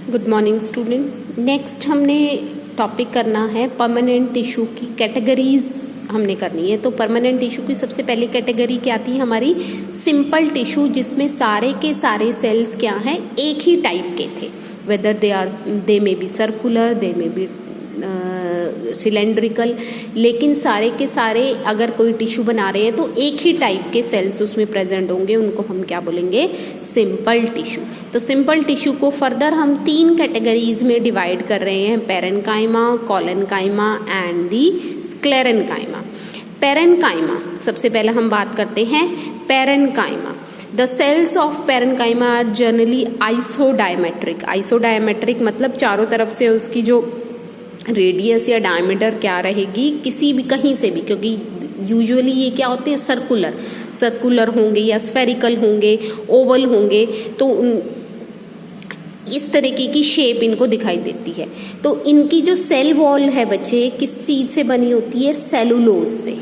Good morning student. Next हमने topic करना है परमानेंट टिश्यू की कैटेगरीज हमने करनी है। तो परमानेंट टिश्यू की सबसे पहली कैटेगरी क्या आती है हमारी, सिंपल टिश्यू, जिसमें सारे के सारे सेल्स क्या हैं, एक ही टाइप के थे। Whether they may be circular, they may be cylindrical, लेकिन सारे के सारे अगर कोई टिश्यू बना रहे हैं तो एक ही टाइप के सेल्स उसमें प्रेजेंट होंगे, उनको हम क्या बोलेंगे, सिंपल टिश्यू। तो सिंपल टिश्यू को फर्दर हम 3 कैटेगरीज में डिवाइड कर रहे हैं, parenchyma, collenchyma and the sclerenchyma. Parenchyma सबसे पहले हम बात करते हैं parenchyma. The cells of parenchyma are generally isodiametric। isodiametric मतलब चारों तरफ से उसकी जो रेडियस या डायमीटर क्या रहेगी, किसी भी कहीं से भी, क्योंकि यूजुअली ये क्या होते हैं, सर्कुलर होंगे या स्फेरिकल होंगे, ओवल होंगे, तो इस तरीके की शेप इनको दिखाई देती है। तो इनकी जो सेल वॉल है बच्चे, किस चीज से बनी होती है, सेलुलोज से।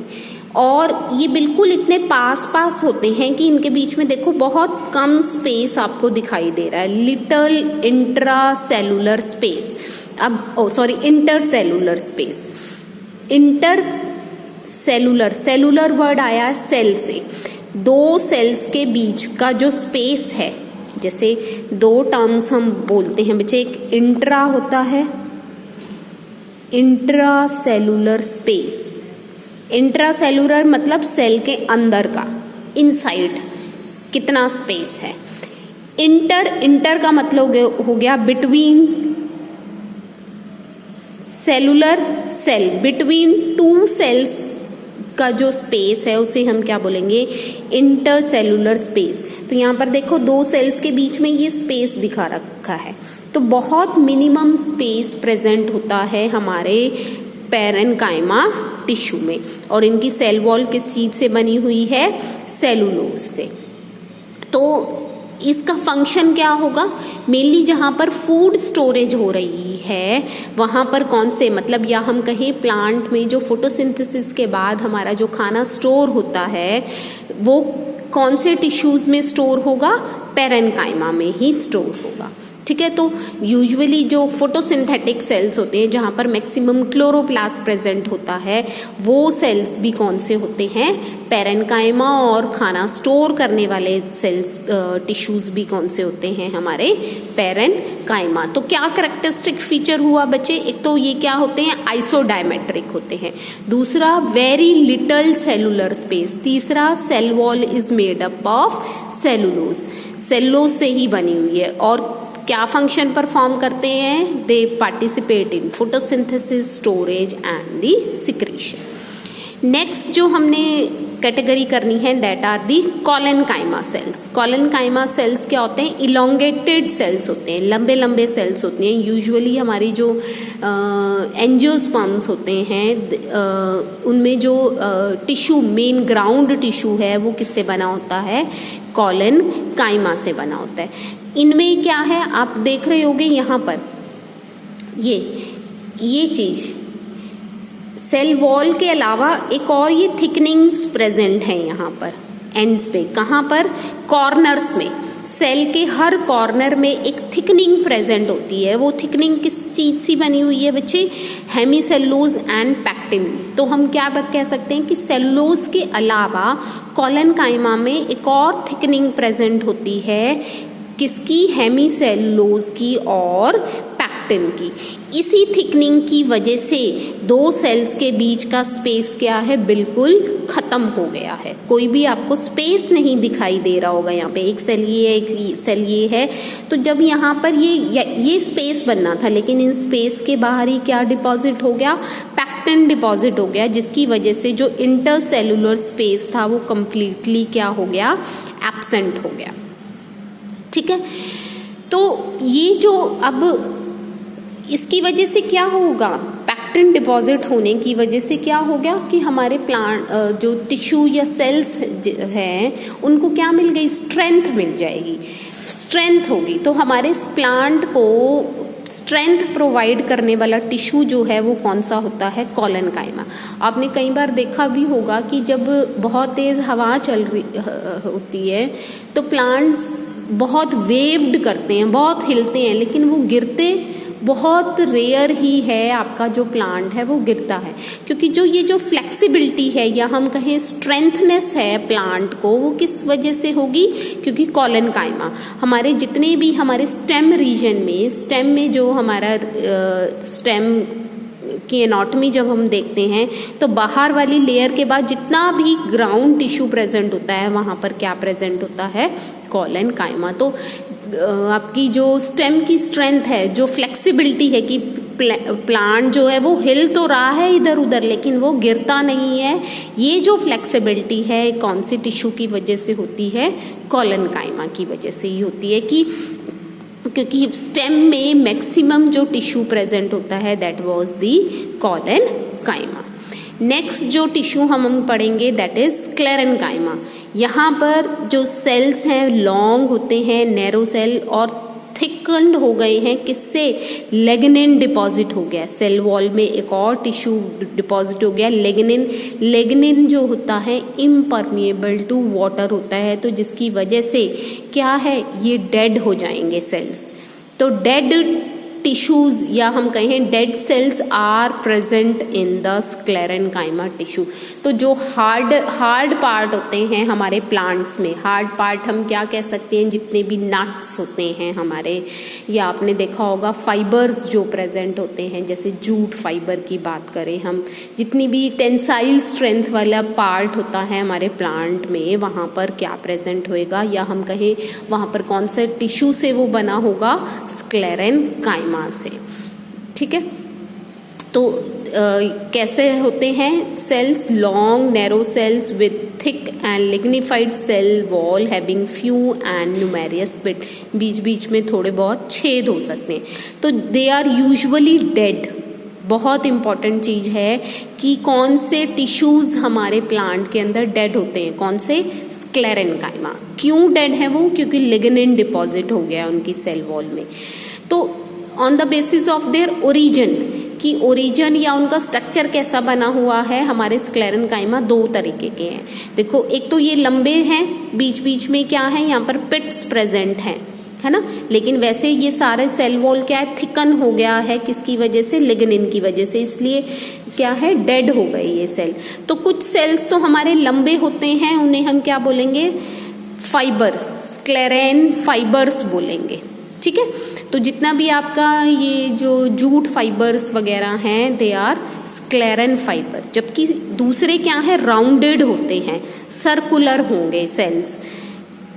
और ये बिल्कुल इतने पास होते हैं कि इनके बीच में देखो बहुत कम स्पेस आपको दिखाई दे रहा है, लिटल इंट्रासेलुलर स्पेस। अब इंटरसेलुलर स्पेस, सेलुलर वर्ड आया सेल से। 2 सेल्स के बीच का जो स्पेस है, जैसे 2 टर्म्स हम बोलते हैं बच्चे, एक इंट्रा होता है, इंट्रासेलुलर स्पेस। इंट्रासेलुलर मतलब सेल के अंदर का, इनसाइड कितना स्पेस है। इंटर का मतलब हो गया between cellular cell, between 2 cells का जो स्पेस है उसे हम क्या बोलेंगे, इंटरसेलुलर स्पेस। तो यहाँ पर देखो 2 सेल्स के बीच में ये स्पेस दिखा रखा है, तो बहुत मिनिमम स्पेस प्रेजेंट होता है हमारे पेरेन्काइमा टिश्यू में। और इनकी सेल वॉल किस चीज से बनी हुई है, सेलुलोज से। तो इसका फंक्शन क्या होगा, मेनली जहाँ पर फूड स्टोरेज हो रही है वहाँ पर कौन से, मतलब या हम कहें प्लांट में जो फोटोसिंथेसिस के बाद हमारा जो खाना स्टोर होता है वो कौन से टिश्यूज में स्टोर होगा, पेरेन्काइमा में ही स्टोर होगा। ठीक है, तो यूजुअली जो फोटोसिंथेटिक सेल्स होते हैं जहाँ पर मैक्सिमम क्लोरोप्लास्ट प्रेजेंट होता है, वो सेल्स भी कौन से होते हैं, पेरेन्काइमा। और खाना स्टोर करने वाले सेल्स टिश्यूज भी कौन से होते हैं, हमारे पेरेन्काइमा। तो क्या कैरेक्टरिस्टिक फीचर हुआ बच्चे, एक तो ये क्या होते हैं, आइसोडायमेट्रिक होते हैं, दूसरा वेरी लिटल सेलुलर स्पेस, तीसरा cell wall is made up of cellulose से ही बनी हुई है। और क्या फंक्शन परफॉर्म करते हैं, they participate in photosynthesis, storage and the secretion. Next जो हमने कैटेगरी करनी है, that are the collenchyma cells. Collenchyma cells क्या होते हैं, इलोंगेटेड सेल्स होते हैं, लंबे सेल्स होते हैं। यूजुअली हमारी जो एंजियोस्पर्म्स होते हैं उनमें जो टिश्यू, मेन ग्राउंड टिश्यू है, वो किससे बना होता है, कोलेनकाइमा से बना होता है। इनमें क्या है, आप देख रहे होंगे यहाँ पर ये चीज, सेल वॉल के अलावा एक और ये थिकनिंग्स प्रेजेंट है यहाँ पर एंड्स पे। कहाँ पर, कॉर्नर्स में, सेल के हर कॉर्नर में एक थिकनिंग प्रेजेंट होती है। वो थिकनिंग किस चीज से बनी हुई है बच्चे, हेमीसेलुलोज एंड पैक्टिन। तो हम क्या कह सकते हैं कि सेलुलोज के अलावा कोलेनकाइमा में एक और थिकनिंग प्रेजेंट होती है, किसकी, हेमीसेलुलोज की और पैक्टिन की। इसी थिकनिंग की वजह से 2 सेल्स के बीच का स्पेस क्या है, बिल्कुल खत्म हो गया है। कोई भी आपको स्पेस नहीं दिखाई दे रहा होगा, यहाँ पे एक सेल ये है, एक सेल ये है। तो जब यहाँ पर ये स्पेस बनना था, लेकिन इन स्पेस के बाहर ही क्या डिपॉजिट हो गया, पैक्टिन डिपॉजिट हो गया, जिसकी वजह से जो इंटरसेलुलर स्पेस था वो कंप्लीटली क्या हो गया, एब्सेंट हो गया। ठीक है, तो ये जो अब इसकी वजह से क्या होगा, पैक्टिन डिपॉजिट होने की वजह से क्या हो गया कि हमारे प्लांट जो टिश्यू या सेल्स हैं उनको क्या मिल गई, स्ट्रेंथ मिल जाएगी, स्ट्रेंथ होगी। तो हमारे प्लांट को स्ट्रेंथ प्रोवाइड करने वाला टिश्यू जो है वो कौन सा होता है, कोलेनकाइमा। आपने कई बार देखा भी होगा कि जब बहुत तेज हवा चल रही होती है तो प्लांट्स बहुत वेव्ड करते हैं, बहुत हिलते हैं, लेकिन वो गिरते बहुत रेयर ही है। आपका जो प्लांट है वो गिरता है, क्योंकि जो ये जो फ्लेक्सिबिलिटी है या हम कहें स्ट्रेंथनेस है प्लांट को, वो किस वजह से होगी, क्योंकि कॉलनकाइमा हमारे जितने भी हमारे स्टेम रीजन में, स्टेम में जो हमारा स्टेम की एनाटॉमी जब हम देखते हैं तो बाहर वाली लेयर के बाद जितना भी ग्राउंड टिश्यू प्रेजेंट होता है वहाँ पर क्या प्रेजेंट होता है, कॉलनकाइमा। तो आपकी जो स्टेम की स्ट्रेंथ है, जो फ्लेक्सिबिलिटी है कि प्लांट जो है वो हिल तो रहा है इधर उधर लेकिन वो गिरता नहीं है, ये जो फ्लेक्सिबिलिटी है कौन सी टिश्यू की वजह से होती है, कॉलनकाइमा की वजह से ही होती है। कि क्योंकि स्टेम में मैक्सिमम जो टिश्यू प्रेजेंट होता है that was the collenchyma. Next जो टिश्यू हम पढ़ेंगे दैट इज स्क्लेरेनकाइमा। यहाँ पर जो सेल्स हैं लॉन्ग होते हैं, नैरो सेल, और थिकन्ड हो गए हैं, किससे, लिग्निन डिपॉजिट हो गया सेल वॉल में, एक और टिश्यू डिपॉजिट हो गया लिग्निन। लिग्निन जो होता है इम्परमिएबल टू वाटर होता है, तो जिसकी वजह से क्या है, ये डेड हो जाएंगे सेल्स। तो डेड टिश्यूज या हम कहें dead cells are present in the sclerenchyma tissue. तो जो हार्ड पार्ट होते हैं हमारे प्लांट्स में, हार्ड पार्ट हम क्या कह सकते हैं, जितने भी नट्स होते हैं हमारे, या आपने देखा होगा फाइबर्स जो प्रेजेंट होते हैं, जैसे जूट फाइबर की बात करें हम, जितनी भी टेंसाइल स्ट्रेंथ वाला पार्ट होता है हमारे प्लांट में, वहाँ पर क्या प्रेजेंट होएगा, या हम कहें वहाँ पर कौन से टिश्यू से वो बना होगा, स्क्लेरेनकाइमा से। ठीक है, तो कैसे होते हैं cells, long narrow cells with thick and lignified cell wall having few and numerous pit, बीच बीच में थोड़े बहुत छेद हो सकते हैं। तो दे आर यूजुअली डेड। बहुत इंपॉर्टेंट चीज़ है कि कौन से टिश्यूज़ हमारे प्लांट के अंदर डेड होते हैं, कौन से, स्क्लेरेनकाइमा। क्यों डेड है वो, क्योंकि लिग्निन डिपॉजिट हो गया उनकी सेल वॉल में। तो on the basis of their origin, कि ओरिजिन या उनका स्ट्रक्चर कैसा बना हुआ है, हमारे स्क्लेरेनकाइमा दो तरीके के हैं। देखो, एक तो ये लंबे हैं, बीच बीच में क्या है, यहाँ पर पिट्स प्रेजेंट हैं, है ना, लेकिन वैसे ये सारे सेल वॉल क्या है, थिकन हो गया है, किसकी वजह से, लिग्निन की वजह से, इसलिए क्या है, डेड हो गए ये सेल। तो कुछ सेल्स तो हमारे लंबे होते हैं, उन्हें हम क्या बोलेंगे, फाइबर, स्क्लेरेन फाइबर्स बोलेंगे। ठीक है, तो जितना भी आपका ये जो जूट फाइबर्स वगैरह हैं दे आर स्क्लेरेन फाइबर, जबकि दूसरे क्या है, राउंडेड होते हैं, सर्कुलर होंगे सेल्स।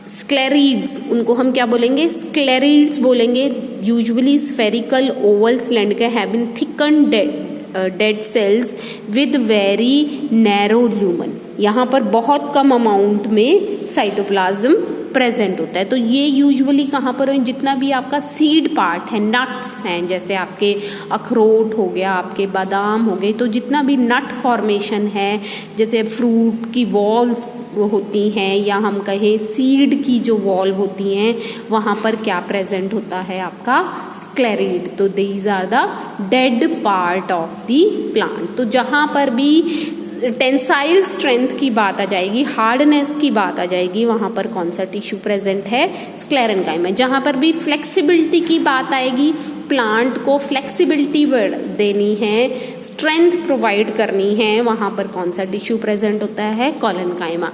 स्क्लेरिड्स, उनको हम क्या बोलेंगे, स्क्लेरिड्स बोलेंगे। Usually spherical oval cylinder have been thicken dead cells with very narrow lumen. यहाँ पर बहुत कम अमाउंट में साइटोप्लाज्म प्रेजेंट होता है। तो ये यूजुअली कहाँ पर है, जितना भी आपका सीड पार्ट है, नट्स हैं, जैसे आपके अखरोट हो गया, आपके बादाम हो गए, तो जितना भी नट फॉर्मेशन है, जैसे फ्रूट की वॉल्स होती हैं, या हम कहें सीड की जो वॉल होती हैं, वहाँ पर क्या प्रेजेंट होता है, आपका स्क्लेरिड। तो these are the dead part of the plant. तो जहाँ पर भी टेंसाइल स्ट्रेंथ की बात आ जाएगी, हार्डनेस की बात आ जाएगी, वहाँ पर कौन सा टिश्यू प्रेजेंट है, स्क्लेरेनकाइमा। जहाँ पर भी फ्लेक्सिबिलिटी की बात आएगी, प्लांट को फ्लेक्सिबिलिटी देनी है, स्ट्रेंथ प्रोवाइड करनी है, वहाँ पर कौन सा टिश्यू प्रेजेंट होता है, कॉलनकाइमा।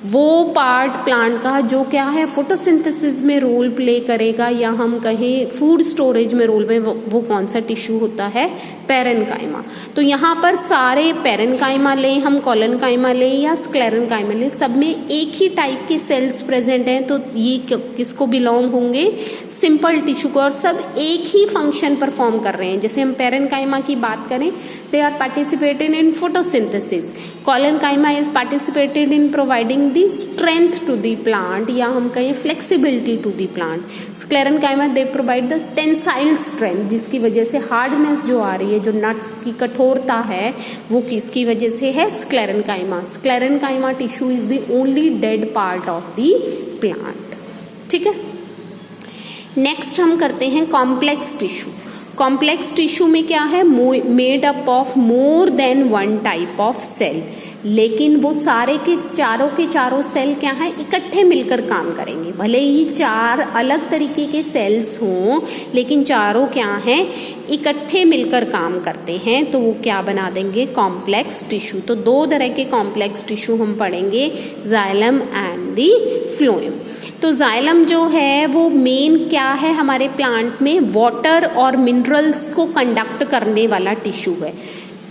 वो पार्ट प्लांट का जो क्या है, फोटोसिंथेसिस में रोल प्ले करेगा, या हम कहें फूड स्टोरेज में रोल में, वो कौन सा टिश्यू होता है, पेरेनकाइमा। तो यहाँ पर सारे पेरेनकाइमा लें हम, कॉलनकाइमा लें या स्क्लेरेनकाइमा लें, सब में एक ही टाइप के सेल्स प्रेजेंट हैं। तो ये किसको बिलोंग होंगे, सिंपल टिश्यू को, और सब एक ही फंक्शन परफॉर्म कर रहे हैं। जैसे हम पेरेनकाइमा की बात करें, they are participated in photosynthesis, collenchyma is participated in providing the strength to the plant, या हम कहें flexibility to the plant. Sclerenchyma they provide the tensile strength, जिसकी वजह से हार्डनेस जो आ रही है, जो नट्स की कठोरता है, वो किसकी वजह से है, sclerenchyma. Sclerenchyma tissue is the only dead part of the plant. ठीक है, नेक्स्ट हम करते हैं कॉम्प्लेक्स टिश्यू। कॉम्प्लेक्स टिश्यू में क्या है, made up of more than one type of cell. लेकिन वो सारे के चारों सेल क्या है, इकट्ठे मिलकर काम करेंगे। भले ही 4 अलग तरीके के सेल्स हों, लेकिन चारों क्या हैं, इकट्ठे मिलकर काम करते हैं, तो वो क्या बना देंगे, कॉम्प्लेक्स टिश्यू। तो 2 तरह के कॉम्प्लेक्स टिश्यू हम पढ़ेंगे, जाइलम एंड दी फ्लोएम। तो जाइलम जो है वो मेन क्या है हमारे प्लांट में, वाटर और मिनरल्स को कंडक्ट करने वाला टिश्यू है।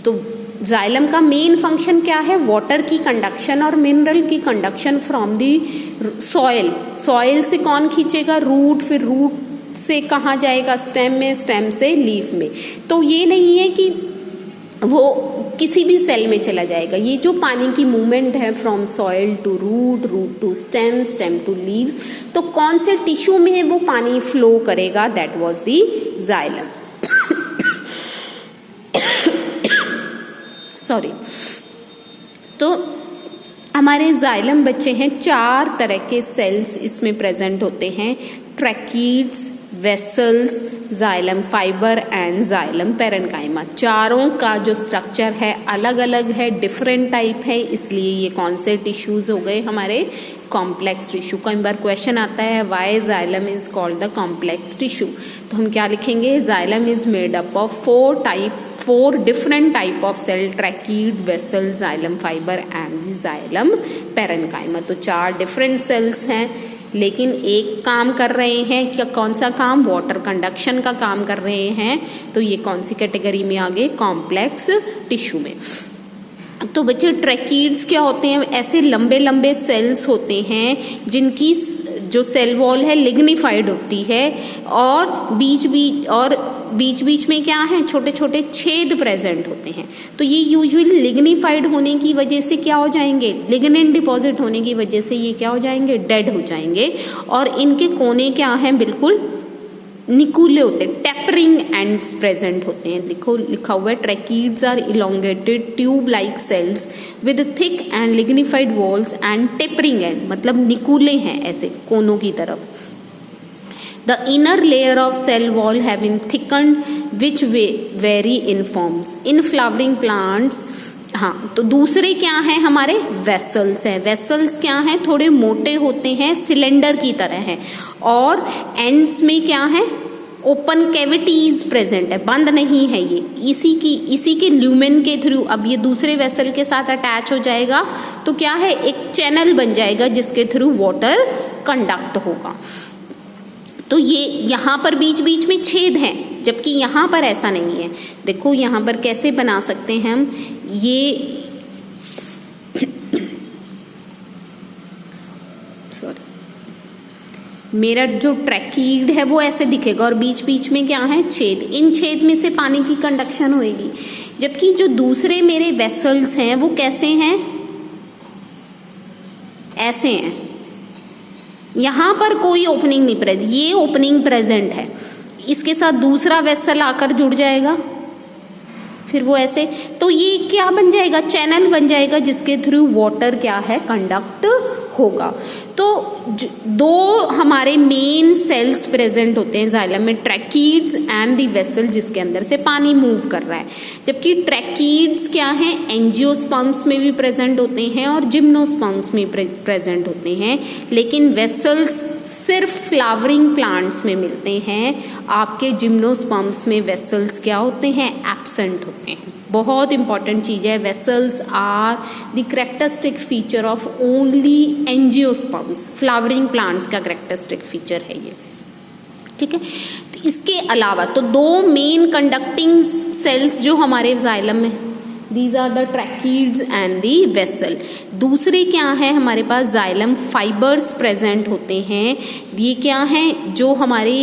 तो जाइलम का मेन फंक्शन क्या है, वाटर की कंडक्शन और मिनरल की conduction from the soil. Soil से कौन खींचेगा, रूट, फिर रूट से कहाँ जाएगा, स्टेम में, स्टेम से लीफ में। तो ये नहीं है कि वो किसी भी सेल में चला जाएगा। ये जो पानी की मूवमेंट है from soil to root, root to stem, stem to leaves, तो कौन से टिश्यू में वो पानी फ्लो करेगा, that was the xylem. Sorry. तो हमारे जाइलम बच्चे हैं, 4 तरह के सेल्स इसमें प्रेजेंट होते हैं, tracheids, vessels, xylem fibre and xylem parenchyma. चारों का जो स्ट्रक्चर है अलग अलग है, डिफरेंट टाइप है, इसलिए ये कौन से टिश्यूज हो गए हमारे, कॉम्प्लेक्स टिश्यू। कई बार क्वेश्चन आता है why xylem is called the complex tissue, तो हम क्या लिखेंगे, xylem is made up of 4 different type of cell, trachea, vessel, xylem fiber and xylem parenchyma। तो 4 different cells हैं, लेकिन एक काम कर रहे हैं, क्या कौन सा काम, वाटर कंडक्शन का काम कर रहे हैं। तो ये कौन सी कैटेगरी में आ गए, कॉम्प्लेक्स टिश्यू में। तो बच्चे ट्रैकीड्स क्या होते हैं, ऐसे लंबे लंबे सेल्स होते हैं जिनकी जो सेल वॉल है लिग्निफाइड होती है, और बीच बीच में क्या है, छोटे छोटे छेद प्रेजेंट होते हैं। तो ये यूजुअली लिग्निफाइड होने की वजह से क्या हो जाएंगे, लिग्नेंट डिपॉजिट होने की वजह से ये क्या हो जाएंगे, डेड हो जाएंगे। और इनके कोने क्या हैं, बिल्कुल निकूले होते हैं, टेपरिंग एंड्स प्रेजेंट होते हैं। देखो लिखा हुआ है, tracheids are elongated tube like cells with thick and lignified walls and tapering end, मतलब निकूले हैं ऐसे कोनों की तरफ। The inner layer of cell wall have been thickened which vary in forms. In flowering plants, हाँ, तो दूसरे क्या हैं हमारे, वेसल्स हैं। वेसल्स क्या हैं, थोड़े मोटे होते हैं, सिलेंडर की तरह हैं, और एंड्स में क्या है, ओपन कैविटीज प्रेजेंट है, बंद नहीं है ये, इसी के ल्यूमेन के थ्रू अब ये दूसरे वेसल के साथ अटैच हो जाएगा, तो क्या है, एक चैनल बन जाएगा जिसके थ्रू वाटर कंडक्ट होगा। तो ये यहाँ पर बीच बीच में छेद हैं, जबकि यहाँ पर ऐसा नहीं है। देखो यहाँ पर कैसे बना सकते हैं हम, ये मेरा जो ट्रैकीड है वो ऐसे दिखेगा, और बीच बीच में क्या है, छेद। इन छेद में से पानी की कंडक्शन होगी, जबकि जो दूसरे मेरे वेसल्स हैं वो कैसे हैं, ऐसे हैं। यहां पर कोई ओपनिंग नहीं प्रेजेंट, ये ओपनिंग प्रेजेंट है, इसके साथ दूसरा वेसल आकर जुड़ जाएगा, फिर वो ऐसे, तो ये क्या बन जाएगा, चैनल बन जाएगा जिसके थ्रू वाटर क्या है, कंडक्ट होगा। तो 2 हमारे मेन सेल्स प्रेजेंट होते हैं जाइलम में, ट्रैकीड्स एंड द वेसल, जिसके अंदर से पानी मूव कर रहा है। जबकि ट्रैकीड्स क्या है, एंजियोस्पर्म्स में भी प्रेजेंट होते हैं और जिम्नोस्पर्म्स में प्रेजेंट होते हैं, लेकिन वेसल्स सिर्फ फ्लावरिंग प्लांट्स में मिलते हैं। आपके जिम्नोस्पर्म्स में वेसल्स क्या होते हैं, एब्सेंट होते हैं। बहुत इंपॉर्टेंट चीज है, vessels are the characteristic feature of only angiosperms, flowering plants का कैरेक्टरिस्टिक फीचर है ये, ठीक है। तो इसके अलावा तो 2 मेन कंडक्टिंग सेल्स जो हमारे जाइलम में, these are the tracheids and the vessel. दूसरे क्या है हमारे पास, जाइलम फाइबर्स प्रेजेंट होते हैं। ये क्या हैं, जो हमारे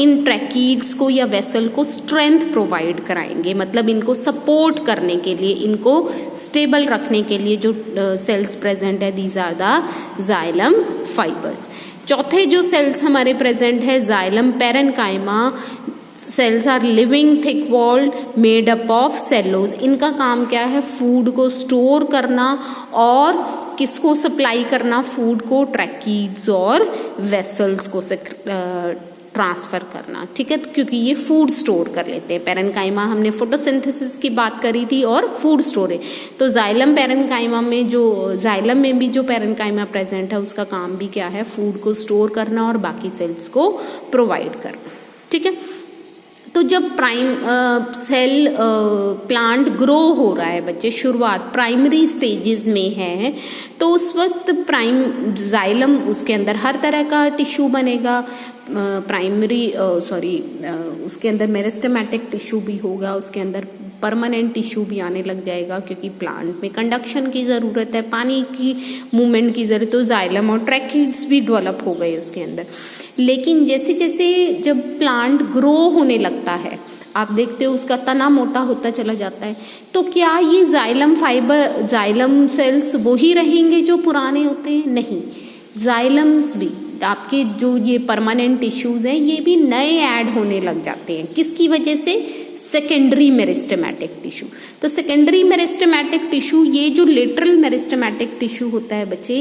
इन ट्रैकीड्स को या वेसल को स्ट्रेंथ प्रोवाइड कराएंगे, मतलब इनको सपोर्ट करने के लिए, इनको स्टेबल रखने के लिए जो सेल्स प्रेजेंट है, these are the xylem fibres. चौथे जो सेल्स हमारे प्रेजेंट है, xylem parenchyma. Cells are living thick walled made up of cellulose. इनका काम क्या है, फूड को स्टोर करना और किसको सप्लाई करना, फूड को ट्रैकीड्स और वेसल्स को ट्रांसफर करना, ठीक है, क्योंकि ये फूड स्टोर कर लेते हैं। पैरेन्काइमा हमने फोटोसिंथेसिस की बात करी थी और फूड स्टोरेज। तो जाइलम पैरेन्काइमा में जो जाइलम में भी जो पैरेन्काइमा प्रेजेंट है उसका काम भी क्या है, फूड को स्टोर करना और बाकी सेल्स को प्रोवाइड करना, ठीक है। तो जब सेल प्लांट ग्रो हो रहा है बच्चे, शुरुआत प्राइमरी स्टेजेस में है, तो उस वक्त जाइलम उसके अंदर हर तरह का टिश्यू बनेगा, उसके अंदर मेरिस्टेमेटिक टिश्यू भी होगा, उसके अंदर परमानेंट टिश्यू भी आने लग जाएगा, क्योंकि प्लांट में कंडक्शन की ज़रूरत है, पानी की मूवमेंट की ज़रूरत, तो जाइलम और ट्रैकिड्स भी डेवलप हो गए उसके अंदर। लेकिन जैसे जैसे जब प्लांट ग्रो होने लगता है, आप देखते हो उसका तना मोटा होता चला जाता है, तो क्या ये जाइलम सेल्स वही रहेंगे जो पुराने होते हैं? नहीं, जाइलम्स भी आपके जो ये परमानेंट टिश्यूज हैं ये भी नए ऐड होने लग जाते हैं। किसकी वजह से? Secondary meristematic tissue. तो सेकेंडरी मेरिस्टेमेटिक टिश्यू, ये जो लेटरल मेरिस्टेमेटिक टिश्यू होता है बच्चे,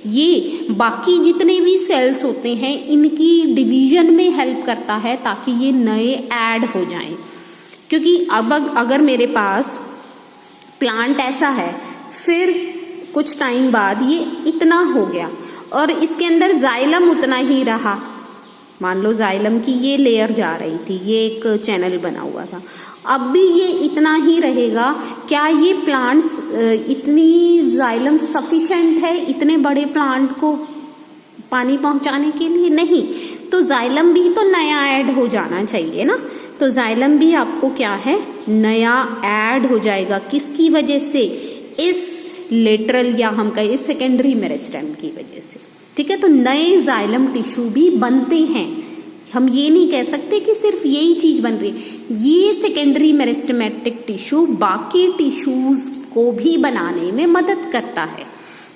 ये बाकी जितने भी सेल्स होते हैं इनकी डिवीजन में हेल्प करता है ताकि ये नए ऐड हो जाएं। क्योंकि अब अगर मेरे पास प्लांट ऐसा है, फिर कुछ टाइम बाद ये इतना हो गया और इसके अंदर जाइलम उतना ही रहा, मान लो जाइलम की ये लेयर जा रही थी, ये एक चैनल बना हुआ था, अब भी ये इतना ही रहेगा, क्या ये प्लांट्स इतनी जाइलम सफिशिएंट है इतने बड़े प्लांट को पानी पहुंचाने के लिए? नहीं, तो जाइलम भी तो नया ऐड हो जाना चाहिए ना। तो जाइलम भी आपको क्या है, नया ऐड हो जाएगा। किसकी वजह से? इस लेटरल या हम कहें सेकेंडरी मेरिस्टेम की वजह से, ठीक है। तो नए जाइलम टिश्यू भी बनते हैं, हम ये नहीं कह सकते कि सिर्फ यही चीज बन रही है। ये सेकेंडरी मेरिस्टेमेटिक टिश्यू बाकी टिश्यूज को भी बनाने में मदद करता है,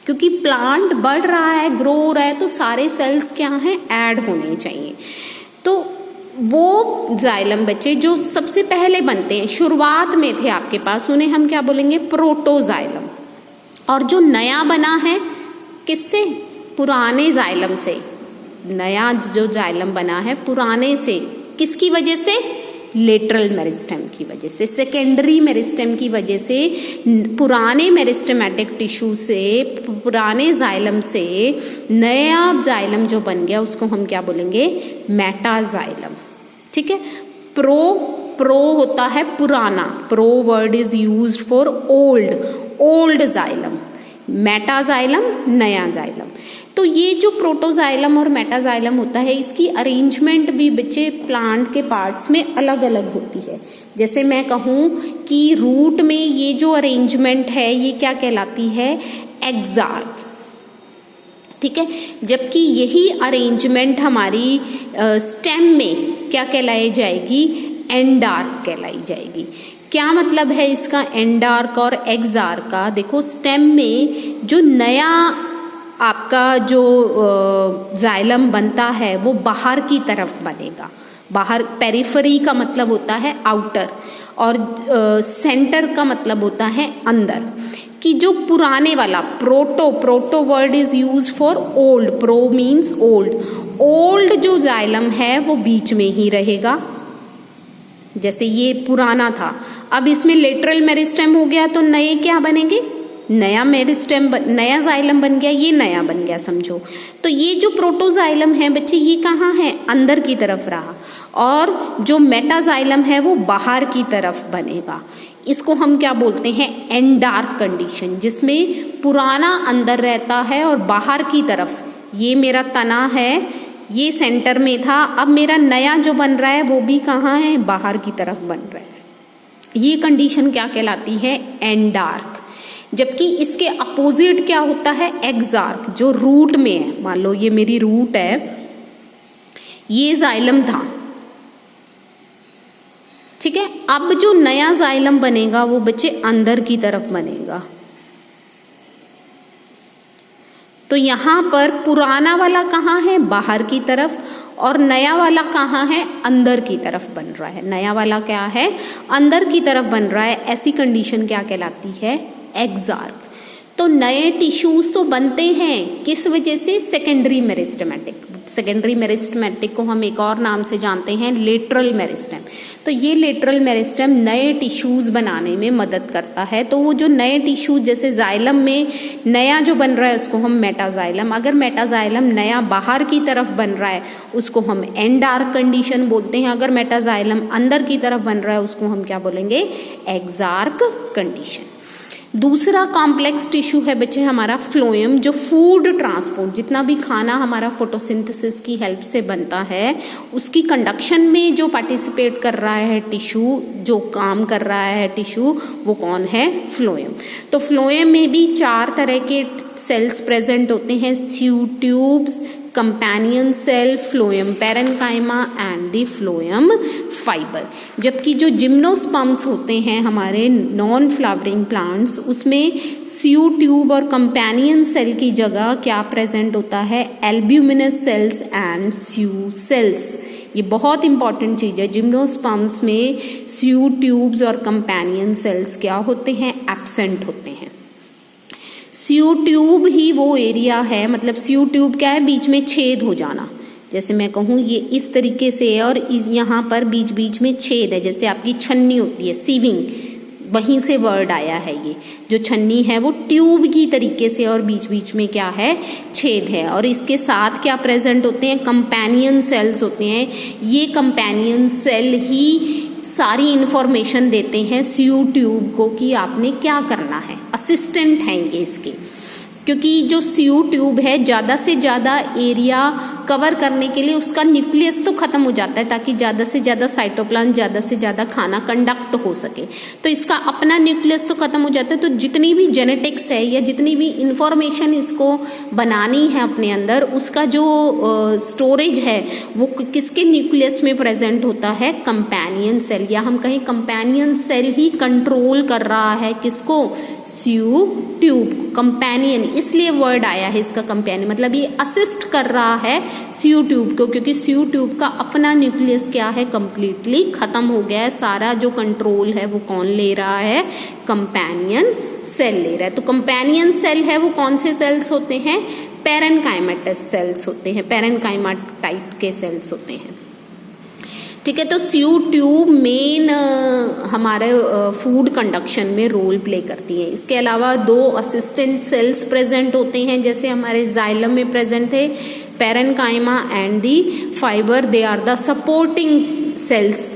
क्योंकि प्लांट बढ़ रहा है, ग्रो हो रहा है, तो सारे सेल्स क्या हैं, ऐड होने चाहिए। तो वो जाइलम बच्चे जो सबसे पहले बनते हैं, शुरुआत में थे आपके पास, उन्हें हम क्या बोलेंगे, प्रोटोजाइलम। और जो नया बना है किससे? पुराने जाइलम से। नया जो जाइलम बना है पुराने से, किसकी वजह से? लेटरल मेरिस्टेम की वजह से, सेकेंडरी मेरिस्टेम की वजह से, पुराने मेरिस्टेमेटिक टिश्यू से, पुराने जाइलम से नया जाइलम जो बन गया उसको हम क्या बोलेंगे, मेटाजाइलम, ठीक है। प्रो होता है पुराना, pro word is used for old xylem, metaxylem नया जाइलम। तो ये जो प्रोटोजाइलम और मेटाजाइलम होता है, इसकी अरेंजमेंट भी बच्चे प्लांट के पार्ट्स में अलग अलग होती है। जैसे मैं कहूँ कि रूट में ये जो अरेंजमेंट है ये क्या कहलाती है, एक्सार्क, ठीक है। जबकि यही अरेंजमेंट हमारी स्टेम में क्या कहलाई जाएगी, एंडार्क कहलाई जाएगी। क्या मतलब है इसका, एंडार्क और एक्सार्क का? देखो स्टेम में जो नया आपका जो जाइलम बनता है वो बाहर की तरफ बनेगा। बाहर, पेरिफेरी का मतलब होता है आउटर, और सेंटर का मतलब होता है अंदर। कि जो पुराने वाला proto word is use for old, pro means old जो जाइलम है वो बीच में ही रहेगा। जैसे ये पुराना था, अब इसमें लेटरल मेरिस्टेम हो गया तो नए क्या बनेंगे, नया मेरिस्टेम, नया जाइलम बन गया, ये नया बन गया समझो। तो ये जो प्रोटोजाइलम है बच्चे ये कहाँ है, अंदर की तरफ रहा, और जो मेटाजाइलम है वो बाहर की तरफ बनेगा। इसको हम क्या बोलते हैं, एंडार्क कंडीशन, जिसमें पुराना अंदर रहता है और बाहर की तरफ, ये मेरा तना है, ये सेंटर में था, अब मेरा नया जो बन रहा है वो भी कहाँ है, बाहर की तरफ बन रहा है। ये कंडीशन क्या कहलाती है, एंडार्क। जबकि इसके अपोजिट क्या होता है, एक्सार्क, जो रूट में है। मान लो ये मेरी रूट है, ये जाइलम था, ठीक है। अब जो नया जाइलम बनेगा वो बच्चे अंदर की तरफ बनेगा। तो यहाँ पर पुराना वाला कहाँ है, बाहर की तरफ, और नया वाला कहाँ है, अंदर की तरफ बन रहा है। नया वाला क्या है, अंदर की तरफ बन रहा है। ऐसी कंडीशन क्या कहलाती है, एक्सार्क। तो नए टिश्यूज तो बनते हैं किस वजह से, सेकेंडरी मेरिस्टेमेटिक, सेकेंडरी मेरिस्टेमेटिक को हम एक और नाम से जानते हैं लेटरल मेरिस्टेम। तो ये लेटरल मेरिस्टेम नए टिश्यूज बनाने में मदद करता है। तो वो जो नए टिश्यू, जैसे जाइलम में नया जो बन रहा है उसको हम मेटाजाइलम, अगर मेटाजाइलम नया बाहर की तरफ बन रहा है उसको हम एंडार्क कंडीशन बोलते हैं, अगर मेटाजाइलम अंदर की तरफ बन रहा है उसको हम क्या बोलेंगे, एक्सार्क कंडीशन। दूसरा कॉम्प्लेक्स टिश्यू है बच्चे हमारा फ्लोएम, जो फूड ट्रांसपोर्ट, जितना भी खाना हमारा फोटोसिंथेसिस की हेल्प से बनता है उसकी कंडक्शन में जो पार्टिसिपेट कर रहा है टिश्यू, जो काम कर रहा है टिश्यू, वो कौन है, फ्लोएम। तो फ्लोएम में भी 4 तरह के सेल्स प्रेजेंट होते हैं, sieve tubes, companion cell, phloem parenchyma and the phloem fibre. जबकि जो जिम्नोस्पर्म्स होते हैं हमारे नॉन फ्लावरिंग प्लांट्स, उसमें स्यू ट्यूब और कंपेनियन सेल की जगह क्या प्रेजेंट होता है, albuminous cells and sieve cells. ये बहुत इंपॉर्टेंट चीज है। जिम्नोस्पर्म्स में स्यू ट्यूब्स और कंपेनियन सेल्स क्या होते हैं, एब्सेंट होते हैं। स्यू ट्यूब ही वो एरिया है, मतलब स्यू ट्यूब क्या है, बीच में छेद हो जाना। जैसे मैं कहूँ ये इस तरीके से है और यहाँ पर बीच बीच में छेद है, जैसे आपकी छन्नी होती है, सीविंग, वहीं से वर्ड आया है। ये जो छन्नी है वो ट्यूब की तरीके से और बीच बीच में क्या है, छेद है। और इसके साथ क्या प्रेजेंट होते हैं, कंपेनियन सेल्स होते हैं। ये कंपेनियन सेल ही सारी इंफॉर्मेशन देते हैं स्यू ट्यूब को कि आपने क्या करना है, असिस्टेंट हैं ये इसके। क्योंकि जो स्यू ट्यूब है ज़्यादा से ज़्यादा एरिया कवर करने के लिए उसका न्यूक्लियस तो खत्म हो जाता है ताकि ज़्यादा से ज़्यादा साइटोप्लाज्म, ज़्यादा से ज़्यादा खाना कंडक्ट हो सके। तो इसका अपना न्यूक्लियस तो खत्म हो जाता है, तो जितनी भी जेनेटिक्स है या जितनी भी इंफॉर्मेशन इसको बनानी है अपने अंदर, उसका जो स्टोरेज है वो किसके न्यूक्लियस में प्रेजेंट होता है, कंपेनियन सेल, या हम कहें कंपेनियन सेल ही कंट्रोल कर रहा है किसको, स्यू ट्यूब को। कंपेनियन इसलिए वर्ड आया है इसका, कंपेनियन मतलब ये असिस्ट कर रहा है स्यू ट्यूब को, क्योंकि स्यू ट्यूब का अपना न्यूक्लियस क्या है, कंप्लीटली खत्म हो गया है। सारा जो कंट्रोल है वो कौन ले रहा है, कंपेनियन सेल ले रहा है। तो कंपेनियन सेल है वो कौन से सेल्स होते हैं, पैरेन्काइमेटस सेल्स होते हैं, पैरेन्काइमा टाइप के सेल्स होते हैं। ठीक है, तो स्यू ट्यूब मेन हमारे फूड कंडक्शन में रोल प्ले करती है। इसके अलावा 2 असिस्टेंट सेल्स प्रेजेंट होते हैं, जैसे हमारे जाइलम में प्रेजेंट थे parenchyma and the fibre, they are the supporting cells.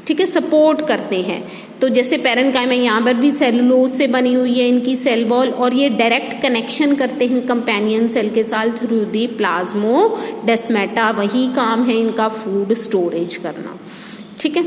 ठीक है, सपोर्ट करते हैं। तो जैसे पैरेन्काइमा यहाँ पर भी सेलुलोज से बनी हुई है इनकी सेल वॉल, और ये डायरेक्ट कनेक्शन करते हैं कंपेनियन सेल के साथ थ्रू दी प्लाज्मोडेस्माटा। वही काम है इनका, फूड स्टोरेज करना। ठीक है,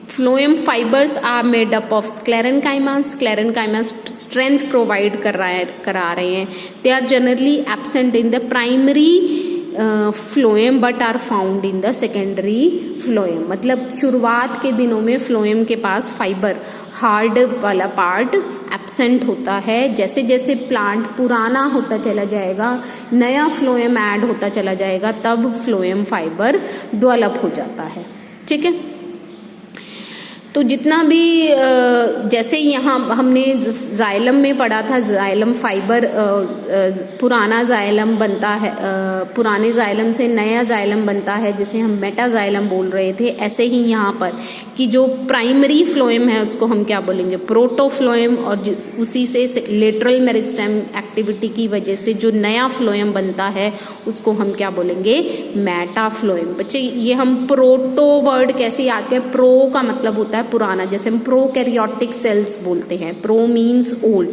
phloem fibres are made up of sclerenchyma. Sclerenchyma strength provide करा रहे हैं। They are generally absent in the primary phloem but are found in the secondary phloem. मतलब शुरुआत के दिनों में फ्लोएम के पास फाइबर, हार्ड वाला पार्ट एब्सेंट होता है। जैसे जैसे प्लांट पुराना होता चला जाएगा, नया फ्लोएम ऐड होता चला जाएगा, तब फ्लोएम फाइबर डेवलप हो जाता है। ठीक है, तो जितना भी जैसे यहाँ हमने जाइलम में पढ़ा था, जाइलम फाइबर, पुराना जाइलम बनता है, पुराने जाइलम से नया जाइलम बनता है जिसे हम मेटाजाइलम बोल रहे थे। ऐसे ही यहाँ पर कि जो प्राइमरी फ्लोएम है उसको हम क्या बोलेंगे, प्रोटोफ्लोएम, और उसी से लेटरल मेरिस्टेम एक्टिविटी की वजह से जो नया फ्लोएम बनता है उसको हम क्या बोलेंगे, मेटाफ्लोएम। बच्चे ये हम प्रोटो वर्ड कैसे याद करें, प्रो का मतलब होता है पुराना, जैसे हम प्रोकैरियोटिक सेल्स बोलते हैं, प्रो मीन्स ओल्ड।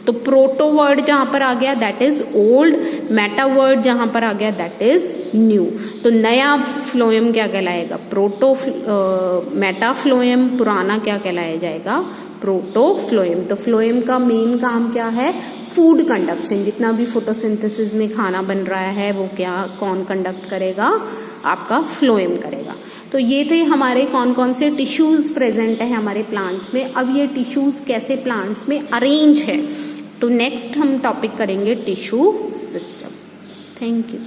तो प्रोटो वर्ड जहां पर आ गया that is old, Meta word जहां पर आ गया दैट इज न्यू। तो नया फ्लोएम क्या कहलाएगा, प्रोटो, मेटाफ्लोएम, पुराना क्या कहलाया जाएगा, प्रोटोफ्लोएम। तो फ्लोएम का मेन काम क्या है, फूड कंडक्शन। जितना भी फोटोसिंथेसिस में खाना बन रहा है वो क्या, कौन कंडक्ट करेगा, आपका फ्लोएम करेगा। तो ये थे हमारे कौन कौन से टिश्यूज प्रेजेंट है हमारे प्लांट्स में। अब ये टिश्यूज कैसे प्लांट्स में अरेंज है, तो नेक्स्ट हम टॉपिक करेंगे टिश्यू सिस्टम। Thank you.